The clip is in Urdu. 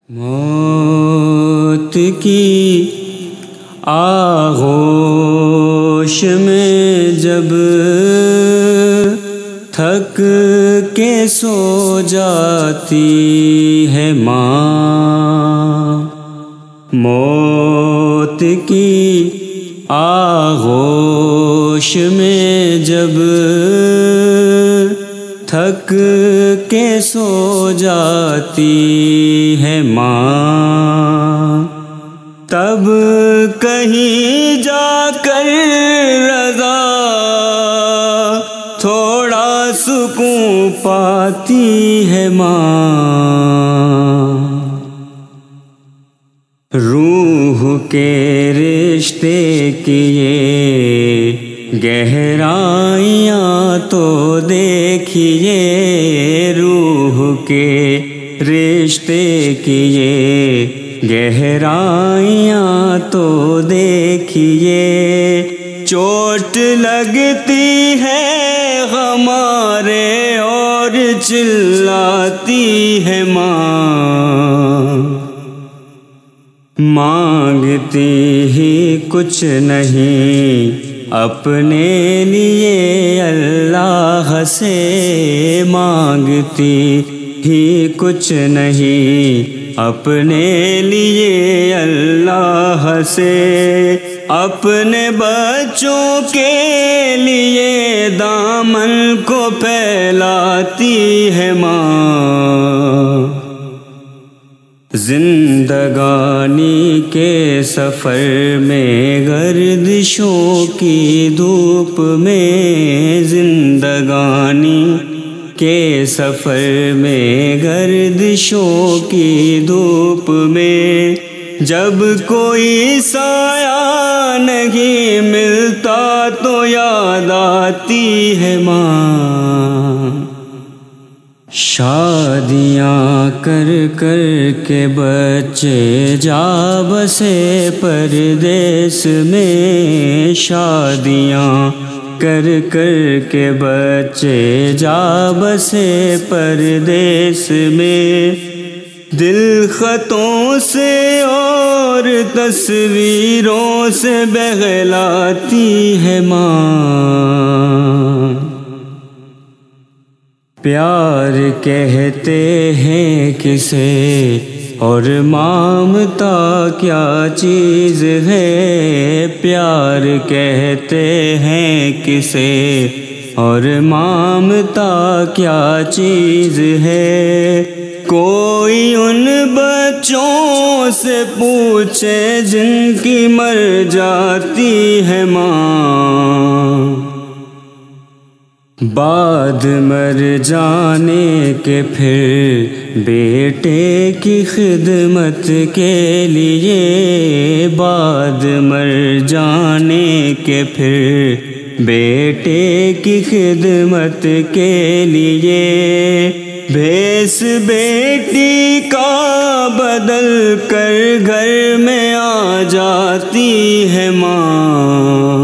موت کی آغوش میں جب تھک کے سو جاتی ہے ماں، موت کی آغوش میں جب تھک کے سو جاتی ہے ماں، تب کہیں جا کر رضا تھوڑا سکون پاتی ہے ماں۔ روح کے رشتے کی یہ گہرائیاں تو دیکھیے، روح کے رشتے کی یہ گہرائیاں تو دیکھیے، چوٹ لگتی ہے ہمارے اور چلاتی ہے ماں، مانگتی ہی کچھ نہیں اپنے لیے اللہ سے، مانگتی ہی کچھ نہیں اپنے لیے اللہ سے، اپنے بچوں کے لیے دامن کو پھیلاتی ہے ماں، زندگانی کے سفر میں گردشوں کی دھوپ میں، زندگانی کے سفر میں گردشوں کی دھوپ میں، جب کوئی سایہ نہیں ملتا تو یاد آتی ہے ماں، شادیاں کر کر کے بچے جا بسے پردیس میں، شادیاں کر کر کے بچے جا بسے پردیس میں، دل خطوں سے اور تصویروں سے بہلاتی ہے ماں، پیار کہتے ہیں کسے اور ممتا کیا چیز ہے، پیار کہتے ہیں کسے اور ممتا کیا چیز ہے، کوئی ان بچوں سے پوچھے جن کی مر جاتی ہے ماں، بعد مر جانے کے پھر بیٹے کی خدمت کے لیے، بعد مر جانے کے پھر بیٹے کی خدمت کے لیے، بھیس بیٹی کا بدل کر گھر میں آ جاتی ہے ماں،